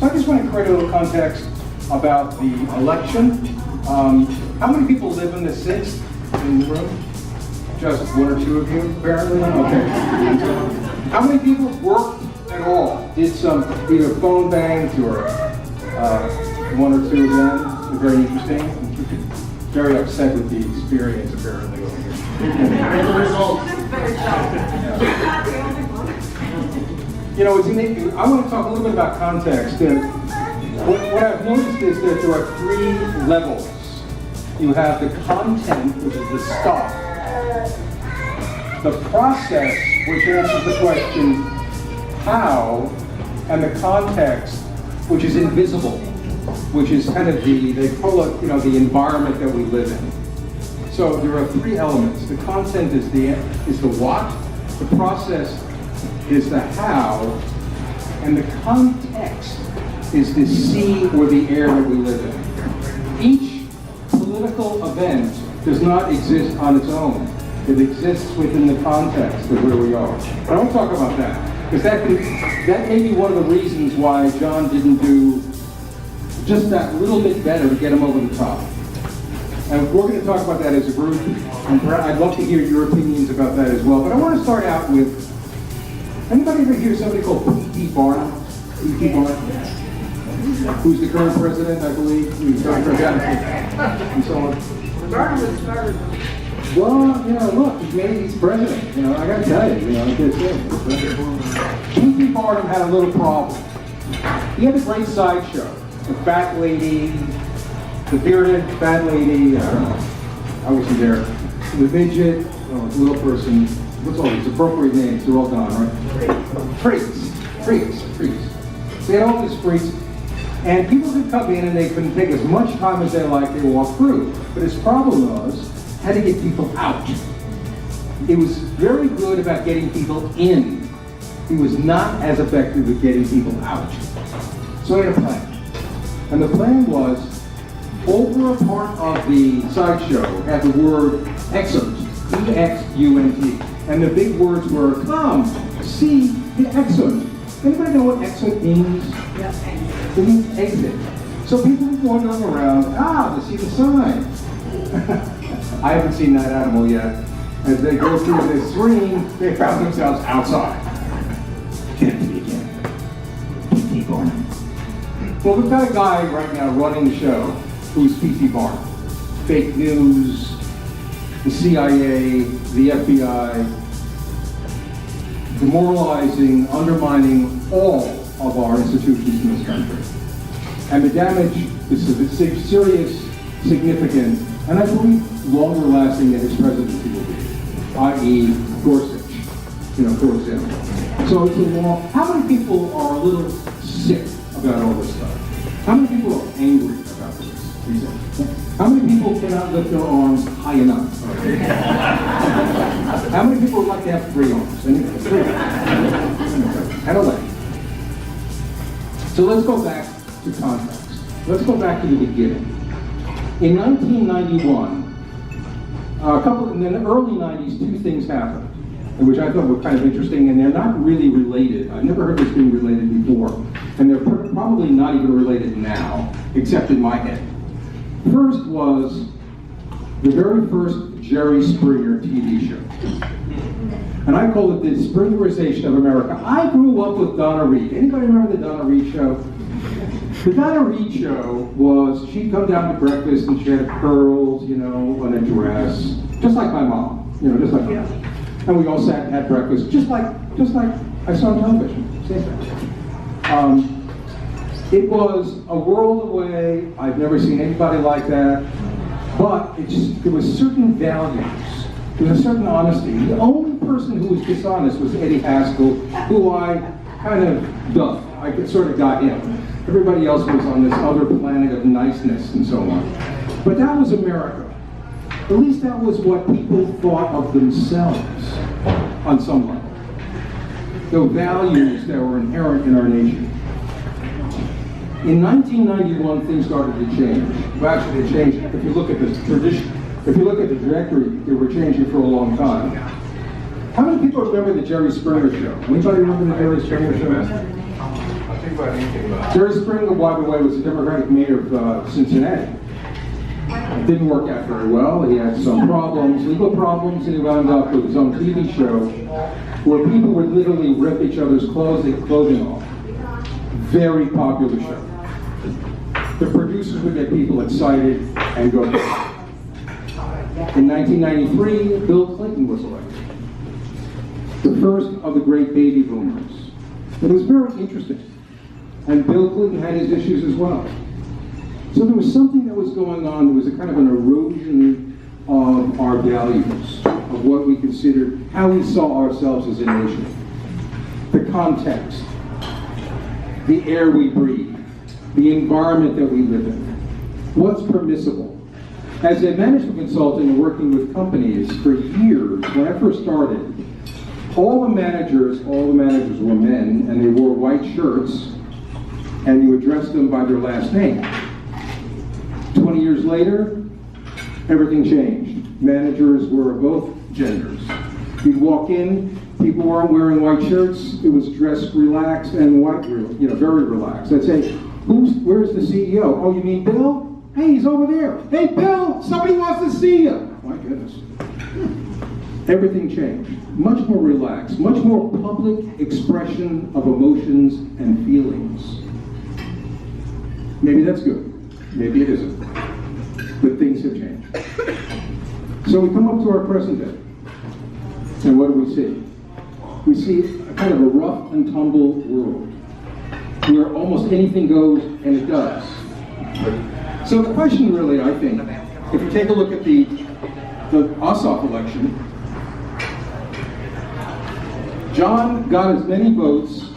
So I just want to create a little context about the election. How many people live in the 6th in the room? Just 1 or 2 of you, apparently? Okay. How many people worked at all? Did some either phone banks or 1 or 2 of them? Very interesting. Very upset with the experience, apparently, over here. As a result. You know, I want to talk a little bit about context. What I've noticed is that there are 3 levels. You have the content, which is the stuff, the process, which answers the question, how, and the context, which is invisible, which is kind of they call it, the environment that we live in. So there are 3 elements. The content is the what, the process is the how, and the context is the sea or the air that we live in. Each political event does not exist on its own. It exists within the context of where we are. But I won't talk about that, because that may be one of the reasons why Jon didn't do just that little bit better to get him over the top. And we're going to talk about that as a group, and I'd love to hear your opinions about that as well. But I want to start out with, anybody ever hear somebody called P.T. Barnum? P.T. Barnum? Who's the current president, I believe? Who's Dr. and so on. Well, look, he's president. I got to tell you, P.T. Barnum had a little problem. He had a great sideshow. The fat lady, the bearded fat lady, I don't know, I wasn't there. The midget, the little person, what's all these appropriate names? They're all gone, right? Freaks. So they had all these freaks, and people could come in and they couldn't take as much time as they liked to walk through. But his problem was, how to get people out. It was very good about getting people in. He was not as effective at getting people out. So he had a plan. And the plan was, over a part of the sideshow had the word exunt, E-X-U-N-T. And the big words were, come, see the exunt. Anybody know what exunt means? Yes. It means exit. So people were wandering around, to see the sign. I haven't seen that animal yet. As they go through this screen, they found themselves outside. Can't be again. P.T. Barnum. Well, we've got a guy right now running the show who's P.T. Barnum. Fake news, the CIA, the FBI, demoralizing, undermining all of our institutions in this country. And the damage is serious, significant, and I believe longer lasting than his presidency will be, i.e. Gorsuch, for example. So it's a law. How many people are a little sick about all this stuff? How many people are angry about this? How many people cannot lift their arms high enough? How many people would like to have 3 arms? 3. And a leg. So let's go back to context. Let's go back to the beginning. In 1991, in the early 90s, 2 things happened, which I thought were kind of interesting, and they're not really related. I've never heard this being related before, and they're probably not even related now, except in my head. First was the very first Jerry Springer TV show. And I call it the Springerization of America. I grew up with Donna Reed. Anybody remember the Donna Reed show? The Donna Reed show was, she'd come down to breakfast and she had curls, on a dress, just like my mom, just like that. And we all sat and had breakfast, just like I saw on television. Same thing. It was a world away. I've never seen anybody like that. But there was certain values. There was a certain honesty. The only person who was dishonest was Eddie Haskell, who I kind of ducked. I sort of got him. Everybody else was on this other planet of niceness and so on. But that was America. At least that was what people thought of themselves on some level. The values that were inherent in our nation. In 1991, things started to change. Well, actually, they changed. If you look at the tradition, if you look at the trajectory, they were changing for a long time. How many people remember the Jerry Springer show? Anybody remember the Jerry Springer show? Jerry Springer, by the way, was the Democratic mayor of Cincinnati. It didn't work out very well. He had some problems, legal problems, and he wound up with his own TV show where people would literally rip each other's clothing off. Very popular show. The producers would get people excited and go. In 1993, Bill Clinton was elected. The first of the great baby boomers. It was very interesting. And Bill Clinton had his issues as well. So there was something that was going on. There was a kind of an erosion of our values, of what we considered, how we saw ourselves as a nation. The context, the air we breathe, the environment that we live in, what's permissible. As a management consultant and working with companies for years, when I first started, all the managers were men, and they wore white shirts, and you addressed them by their last name. 20 years later, everything changed. Managers were both genders. You'd walk in, people weren't wearing white shirts, it was dressed relaxed and white, very relaxed. I'd say, where's the CEO? Oh, you mean Bill? Hey, he's over there. Hey, Bill, somebody wants to see you. My goodness. Everything changed. Much more relaxed, much more public expression of emotions and feelings. Maybe that's good. Maybe it isn't. But things have changed. So we come up to our present day. And what do we see? We see a kind of a rough and tumble world where almost anything goes, and it does. So the question really, I think, if you take a look at the Ossoff election, Jon got as many votes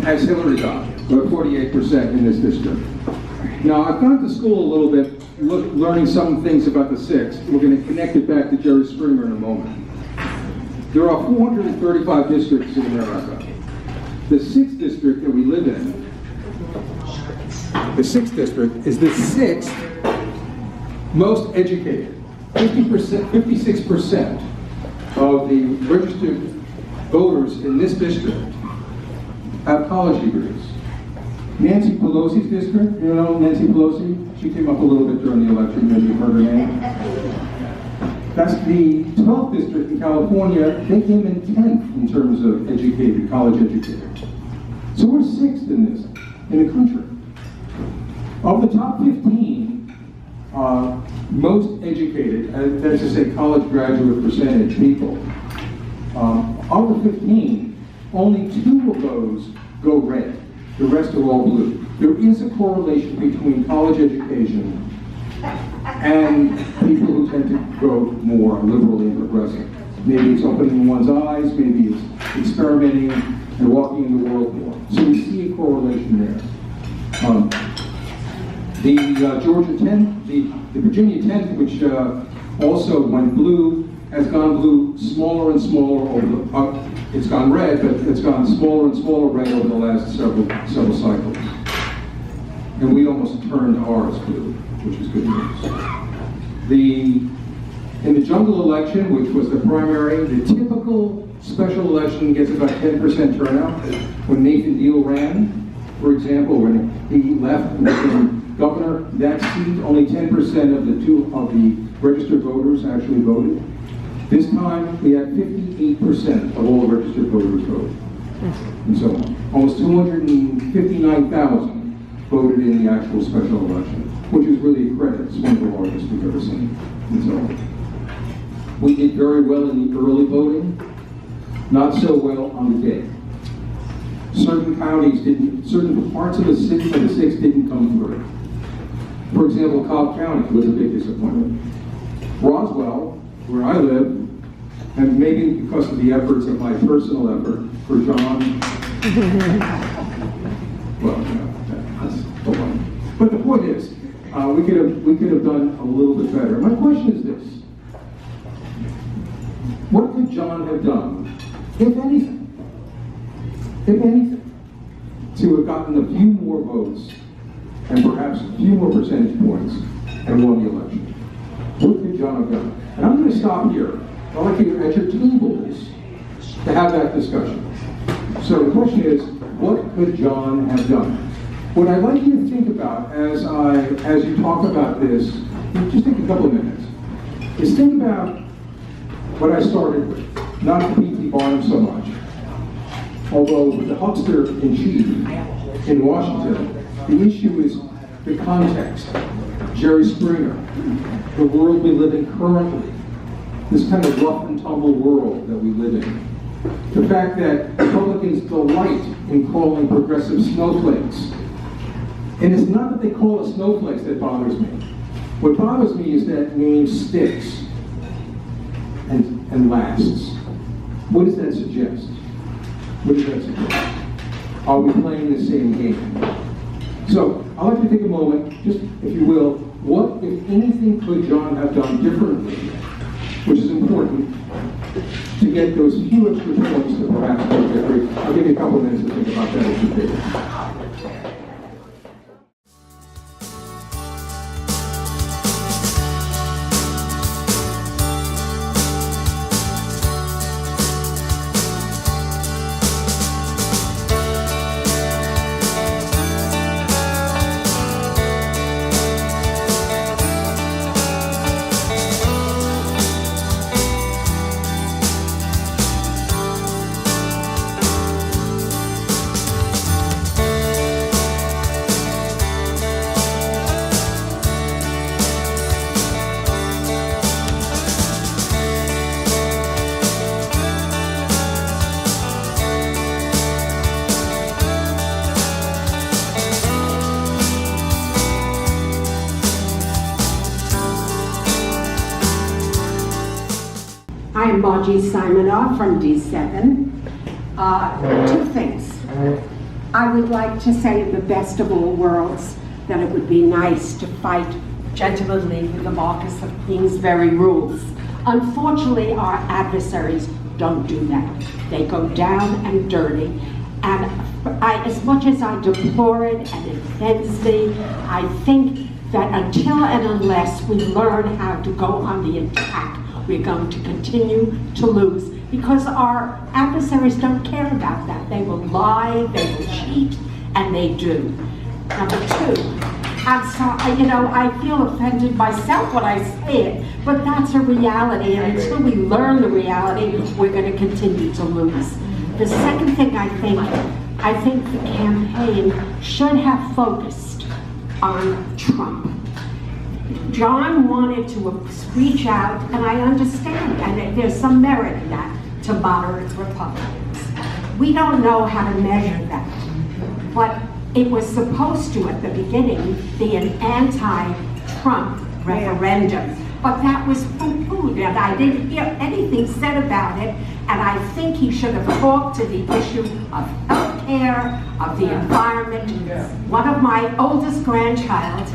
as Hillary got, about 48% in this district. Now, I've gone to school a little bit, learning some things about the 6th. We're going to connect it back to Jerry Springer in a moment. There are 435 districts in America. The 6th district that we live in, the 6th district is the 6th most educated. 56% of the registered voters in this district have college degrees. Nancy Pelosi's district, you know Nancy Pelosi? She came up a little bit during the election, maybe you've heard her name. That's the 12th district in California. They came in 10th in terms of educated, college educated. So we're 6th in the country. Of the top 15 most educated, that's to say college graduate percentage people, of the 15, only 2 of those go red. The rest are all blue. There is a correlation between college education and people who tend to go more liberally and progressive. Maybe it's opening one's eyes, maybe it's experimenting and walking in the world more. So we see a correlation there. The Georgia 10th, the Virginia 10th, which also went blue, has gone blue smaller and smaller over it's gone red, but it's gone smaller and smaller red over the last several cycles. And we almost turned ours blue, which is good news. In the jungle election, which was the primary, the typical special election gets about 10% turnout. When Nathan Deal ran, for example, when he left and became governor, that seat, only 10% of the registered voters actually voted. This time, we had 58% of all the registered voters vote. And so on. Almost 259,000 voted in the actual special election, which is really a credit. It's one of the largest we've ever seen. And so on. We did very well in the early voting, not so well on the day. Certain parts of the 6 didn't come through. For example, Cobb County was a big disappointment. Roswell, where I live, and maybe because of the efforts of my personal effort for Jon, well, that's the one. But the point is, we could have done a little bit better. My question is this: what could Jon have done, if anything, to have gotten a few more votes and perhaps a few more percentage points and won the election? What could Jon have done? And I'm going to stop here. I'd like you at your tables to have that discussion. So the question is, what could Jon have done? What I'd like you to think about as you talk about this, just take a couple of minutes, is think about what I started with, not the P.T. Barnum so much. Although with the huckster in chief in Washington, the issue is the context. Jerry Springer, the world we live in currently, this kind of rough and tumble world that we live in. The fact that Republicans delight in calling progressive snowflakes. And it's not that they call us snowflakes that bothers me. What bothers me is that name sticks and lasts. What does that suggest? What does that suggest? Are we playing the same game? So, I'd like to take a moment, just if you will, what, if anything, could Jon have done differently, which is important, to get those few extra points to perhaps go victory? I'll give you a couple of minutes to think about that if you think. I'm Margie Simonoff from D7. Two things. I would like to say in the best of all worlds that it would be nice to fight gentlemanly with the Marquis of Queensberry rules. Unfortunately, our adversaries don't do that. They go down and dirty. And as much as I deplore it and it offends me, I think that until and unless we learn how to go on the attack, we're going to continue to lose because our adversaries don't care about that. They will lie, they will cheat, and they do. Number two, I'm sorry, I feel offended myself when I say it, but that's a reality, and until we learn the reality, we're going to continue to lose. The second thing I think the campaign should have focused on Trump. Jon wanted to reach out, and I understand, and there's some merit in that, to moderate Republicans. We don't know how to measure that, but it was supposed to, at the beginning, be an anti-Trump referendum. But that was poo-pooed, and I didn't hear anything said about it, and I think he should have talked to the issue of health care, of the environment. One of my oldest grandchild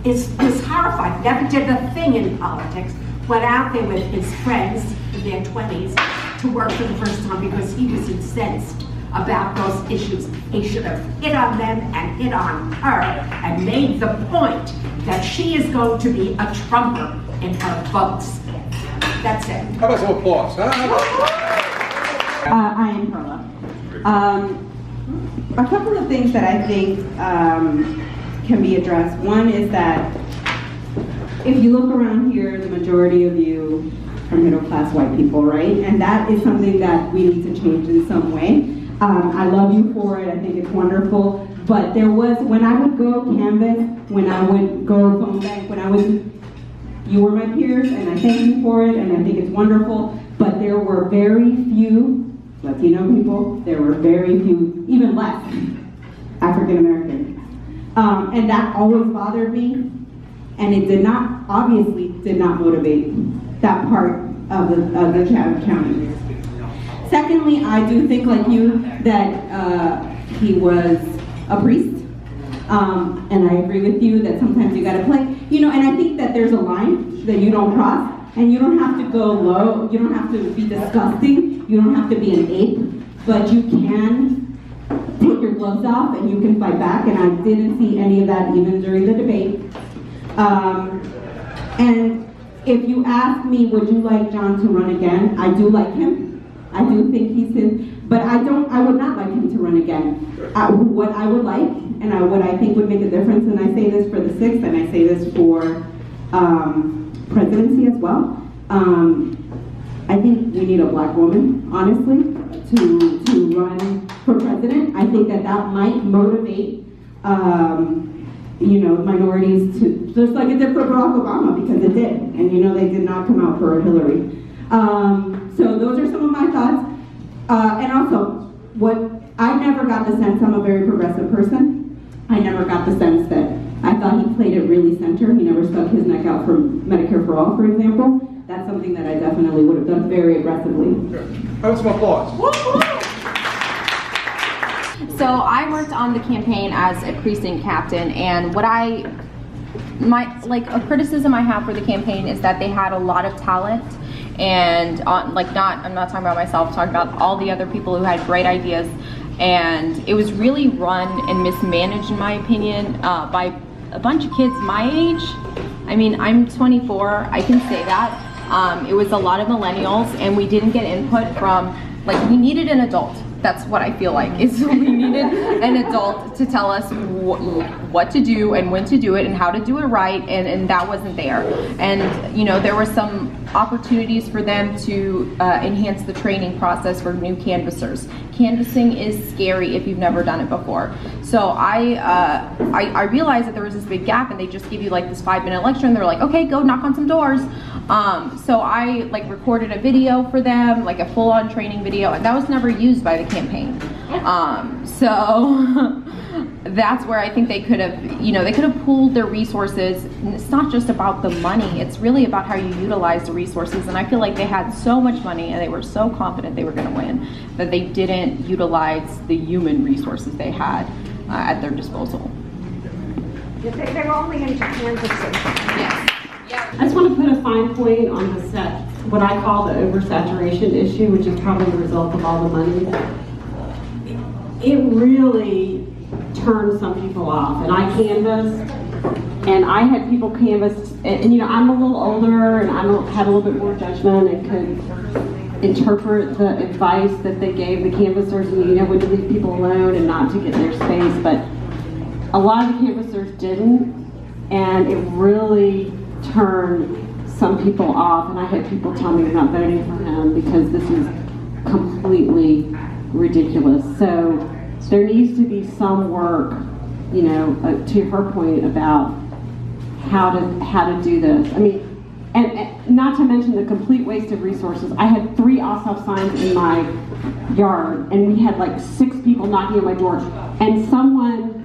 is horrified, never did a thing in politics, went out there with his friends in their 20s to work for the first time because he was incensed about those issues. He should have hit on them and hit on her and made the point that she is going to be a trumper in her votes. That's it. How about some applause? I am Perla. A couple of things that I think can be addressed. One is that if you look around here, the majority of you are middle-class white people, right? And that is something that we need to change in some way. I love you for it. I think it's wonderful. But there was, when I would go canvas, when I would go phone bank, you were my peers, and I thank you for it, and I think it's wonderful. But there were very few Latino people. There were very few, even less, African American. And that always bothered me. And it obviously did not motivate that part of the Chatham County. Secondly, I do think, like you, that he was a priest. And I agree with you that sometimes you gotta play. And I think that there's a line that you don't cross, and you don't have to go low, you don't have to be disgusting, you don't have to be an ape, but you can take your gloves off and you can fight back, and I didn't see any of that even during the debate. And if you ask me, would you like Jon to run again? I do like him. I do think he's in, But I would not like him to run again. What I would like, and what I think would make a difference, and I say this for the 6th, and I say this for presidency as well. I think we need a black woman, honestly, to run for president. I think that might motivate, minorities to, just like it did for Barack Obama, because it did. And they did not come out for Hillary. So those are some of my thoughts. And also, I never got the sense, I'm a very progressive person, I never got the sense that I thought he played it really center. He never stuck his neck out for Medicare for All, for example. That's something that I definitely would have done very aggressively. Have some applause. So I worked on the campaign as a precinct captain, and a criticism I have for the campaign is that they had a lot of talent, and I'm not talking about myself, I'm talking about all the other people who had great ideas, and it was really run and mismanaged, in my opinion, by a bunch of kids my age. I mean, I'm 24, I can say that. It was a lot of millennials, and we didn't get input from, we needed an adult. That's what I feel like, is we needed an adult to tell us what to do and when to do it and how to do it right, and that wasn't there. And there were some opportunities for them to enhance the training process for new canvassers. Canvassing is scary if you've never done it before. So I realized that there was this big gap, and they just give you this 5-minute lecture, and they're like, okay, go knock on some doors. So I recorded a video for them, a full-on training video, and that was never used by the campaign. So that's where I think they could have, they could have pooled their resources. And it's not just about the money, it's really about how you utilize the resources. And I feel like they had so much money, and they were so confident they were going to win, that they didn't utilize the human resources they had at their disposal. They were only into canvassing. Yes. I just want to put a fine point on what I call the oversaturation issue, which is probably the result of all the money. It really turned some people off, and I canvassed, and I had people canvass, and I'm a little older, and had a little bit more judgment and could interpret the advice that they gave the canvassers, and when to leave people alone and not to get their space. But a lot of the canvassers didn't, and it really turned some people off, and I had people tell me they're not voting for him because this is completely ridiculous. So there needs to be some work, to her point about how to do this. I mean, and not to mention the complete waste of resources. I had 3 Ossoff signs in my yard, and we had 6 people knocking on my door, and someone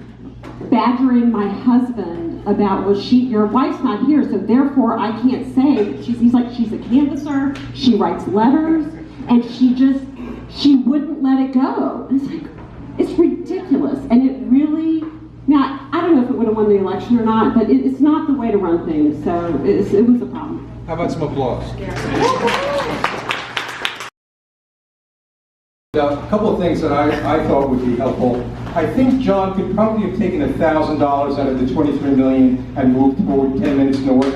badgering my husband about, your wife's not here, so therefore I can't say. He's like, she's a canvasser, she writes letters, and she wouldn't let it go. And it's ridiculous, and it really, now, I don't know if it would have won the election or not, but it's not the way to run things, so it was a problem. How about some applause? A couple of things that I thought would be helpful. I think John could probably have taken $1,000 out of the $23 million and moved forward 10 minutes north.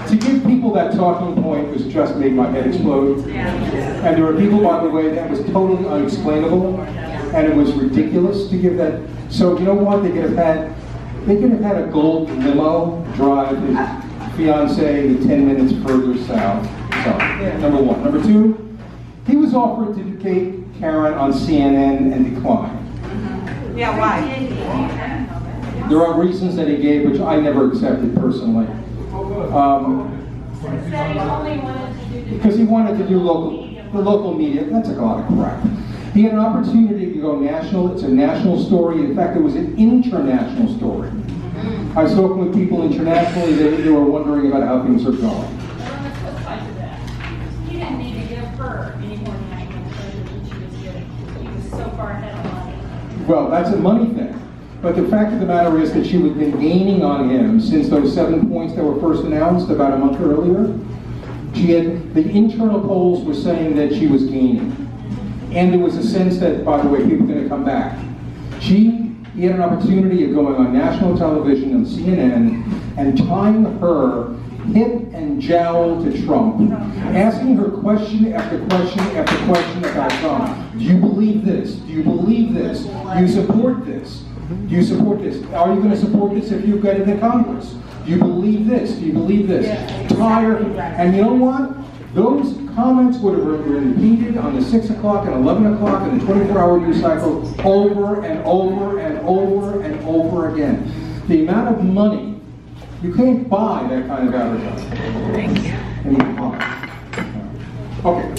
To give people that talking point was just made my head explode. And there were people, by the way, that was totally unexplainable, and it was ridiculous to give that. So you know what? They could have had a gold limo drive his fiancée the 10 minutes further south. So, number one. Number two, he was offered to debate Karen on CNN and declined. Yeah, why? There are reasons that he gave, which I never accepted personally. Because he wanted to do the local media. That's a lot of crap. He had an opportunity to go national. It's a national story. In fact, it was an international story. I've spoken with people internationally. They were wondering about how things are going. He didn't need to give her any more national exposure than she was getting. He was so far ahead of money. Well, that's a money thing. But the fact of the matter is that she had been gaining on him since those 7 points that were first announced about a month earlier. The internal polls were saying that she was gaining. And there was a sense that, by the way, people are going to come back. He had an opportunity of going on national television on CNN and tying her hip and jowl to Trump, asking her question after question after question about Trump. Do you believe this? Do you believe this? Do you support this? Do you support this? Are you going to support this if you get into Congress? Do you believe this? Do you believe this? Tired. And you know what? Those comments would have been repeated on the 6 o'clock and 11 o'clock and the 24-hour news cycle over and over and over and over again. The amount of money, you can't buy that kind of advertising. Okay.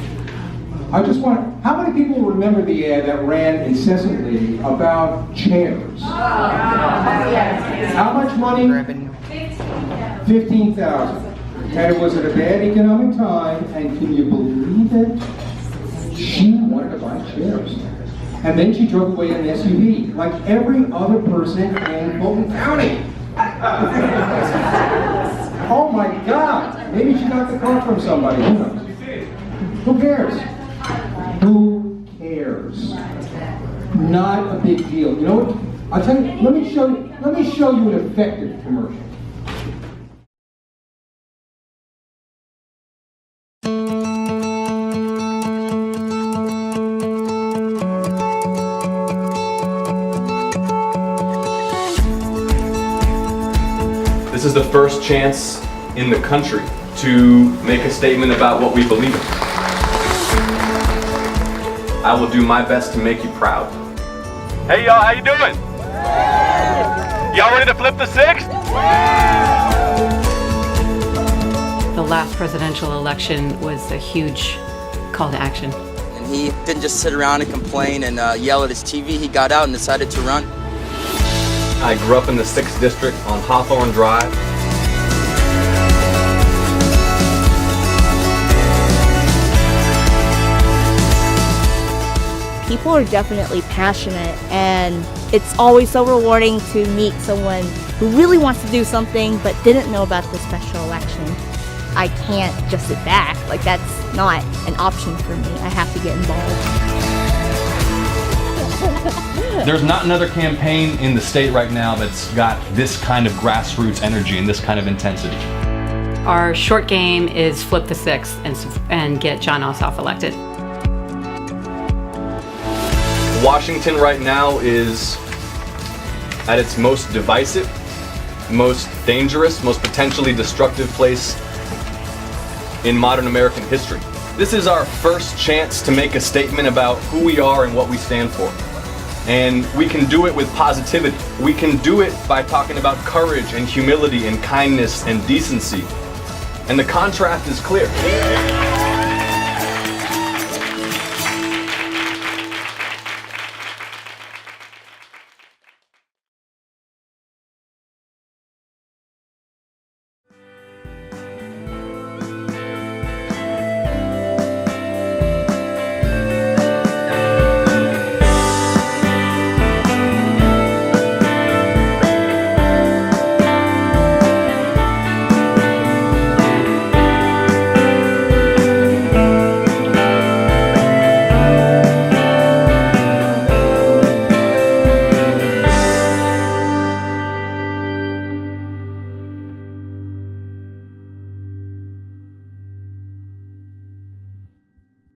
I just want, how many people remember the ad that ran incessantly about chairs? How much money? 15,000. And it was at a bad economic time, and can you believe it? She wanted to buy chairs. And then she drove away in an SUV, like every other person in Fulton County. Oh my God! Maybe she got the car from somebody, who knows? Who cares? Who cares? Not a big deal. You know what? I'll tell you, let me show you an effective commercial. This is the first chance in the country to make a statement about what we believe in. I will do my best to make you proud. Hey y'all, how you doing? Y'all ready to flip the 6th? The last presidential election was a huge call to action. And he didn't just sit around and complain and yell at his TV. He got out and decided to run. I grew up in the 6th District on Hawthorne Drive. People are definitely passionate, and it's always so rewarding to meet someone who really wants to do something but didn't know about the special election. I can't just sit back. Like, that's not an option for me. I have to get involved. There's not another campaign in the state right now that's got this kind of grassroots energy and this kind of intensity. Our short game is flip the 6th and get Jon Ossoff elected. Washington right now is at its most divisive, most dangerous, most potentially destructive place in modern American history. This is our first chance to make a statement about who we are and what we stand for. And we can do it with positivity. We can do it by talking about courage and humility and kindness and decency. And the contrast is clear.